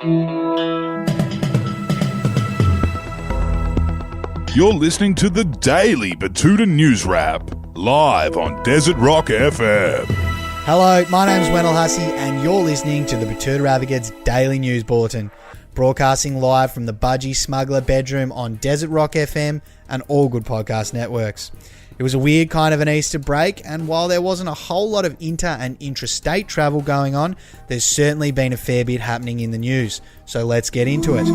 You're listening to the Daily Batuta News Wrap, live on Desert Rock FM. Hello, my name's Wendell Hussey and you're listening to the Batuta Advocate's Daily News Bulletin, broadcasting live from the Budgy Smuggler Bedroom on Desert Rock FM and all good podcast networks. It was a weird kind of an Easter break, and while there wasn't a whole lot of inter and intrastate travel going on, there's certainly been a fair bit happening in the news, so let's get into it.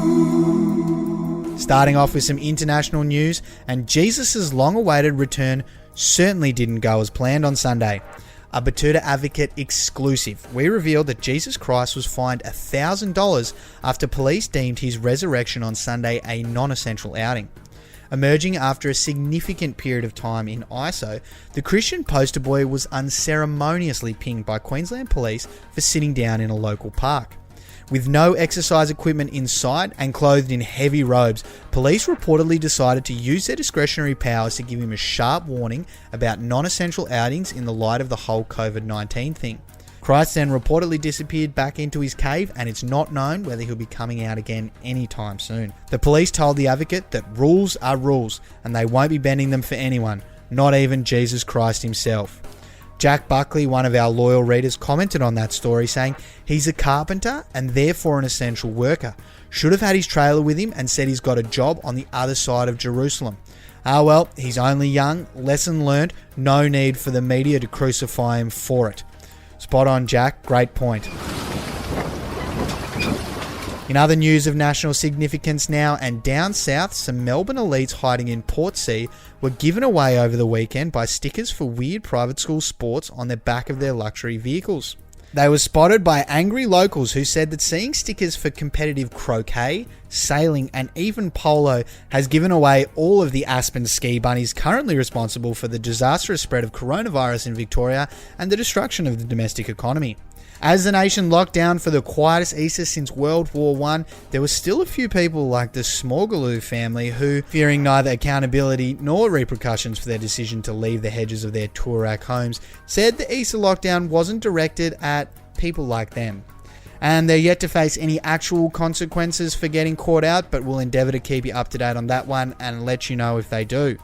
Starting off with some international news, and Jesus' long-awaited return certainly didn't go as planned on Sunday. A Batuta Advocate exclusive. We revealed that Jesus Christ was fined $1,000 after police deemed his resurrection on Sunday a non-essential outing. Emerging after a significant period of time in ISO, the Christian poster boy was unceremoniously pinged by Queensland Police for sitting down in a local park. With no exercise equipment inside and clothed in heavy robes, police reportedly decided to use their discretionary powers to give him a sharp warning about non-essential outings in the light of the whole COVID-19 thing. Christ then reportedly disappeared back into his cave, and it's not known whether he'll be coming out again anytime soon. The police told the Advocate that rules are rules, and they won't be bending them for anyone, not even Jesus Christ himself. Jack Buckley, one of our loyal readers, commented on that story saying he's a carpenter and therefore an essential worker. Should have had his trailer with him and said he's got a job on the other side of Jerusalem. Ah well, he's only young, lesson learned, no need for the media to crucify him for it. Spot on, Jack. Great point. In other news of national significance now, and down south, some Melbourne elites hiding in Portsea were given away over the weekend by stickers for weird private school sports on the back of their luxury vehicles. They were spotted by angry locals who said that seeing stickers for competitive croquet, sailing and even polo has given away all of the Aspen ski bunnies currently responsible for the disastrous spread of coronavirus in Victoria and the destruction of the domestic economy. As the nation locked down for the quietest Easter since World War I, there were still a few people like the Smorgaloo family who, fearing neither accountability nor repercussions for their decision to leave the hedges of their Toorak homes, said the Easter lockdown wasn't directed at people like them. And they're yet to face any actual consequences for getting caught out, but we'll endeavour to keep you up to date on that one and let you know if they do.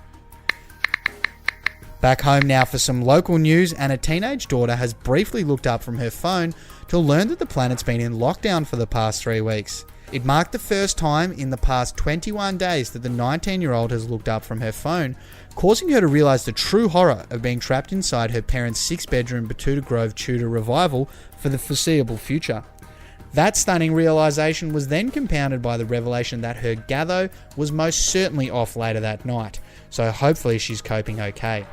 Back home now for some local news, and a teenage daughter has briefly looked up from her phone to learn that the planet's been in lockdown for the past 3 weeks. It marked the first time in the past 21 days that the 19-year-old has looked up from her phone, causing her to realise the true horror of being trapped inside her parents' 6-bedroom Batuta Grove Tudor revival for the foreseeable future. That stunning realisation was then compounded by the revelation that her gatho was most certainly off later that night, so hopefully she's coping okay.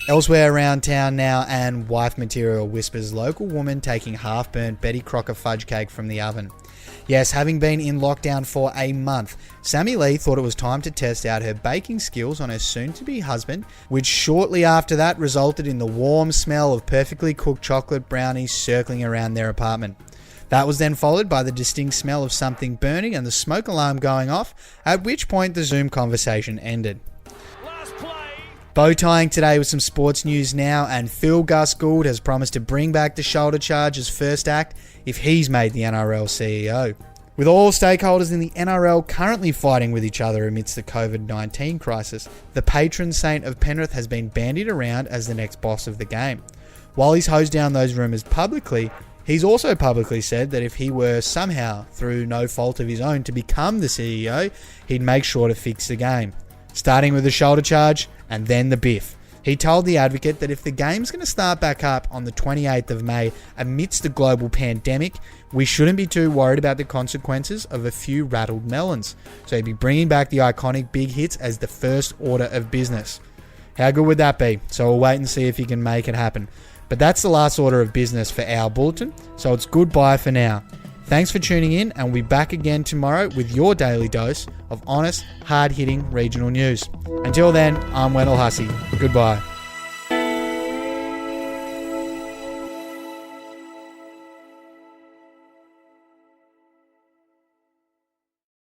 Elsewhere around town now, and wife material whispers local woman taking half-burnt Betty Crocker fudge cake from the oven. Yes, having been in lockdown for a month, Sammy Lee thought it was time to test out her baking skills on her soon-to-be husband, which shortly after that resulted in the warm smell of perfectly cooked chocolate brownies circling around their apartment. That was then followed by the distinct smell of something burning and the smoke alarm going off, at which point the Zoom conversation ended. Bow tying today with some sports news now, and Phil Gould has promised to bring back the shoulder charge as first act if he's made the NRL CEO. With all stakeholders in the NRL currently fighting with each other amidst the COVID-19 crisis, the patron saint of Penrith has been bandied around as the next boss of the game. While he's hosed down those rumours publicly, he's also publicly said that if he were somehow, through no fault of his own, to become the CEO, he'd make sure to fix the game. Starting with the shoulder charge and then the biff. He told the Advocate that if the game's going to start back up on the 28th of May amidst the global pandemic, we shouldn't be too worried about the consequences of a few rattled melons. So he'd be bringing back the iconic big hits as the first order of business. How good would that be? So we'll wait and see if he can make it happen. But that's the last order of business for our bulletin, so it's goodbye for now. Thanks for tuning in, and we'll be back again tomorrow with your daily dose of honest, hard-hitting regional news. Until then, I'm Wendell Hussey. Goodbye.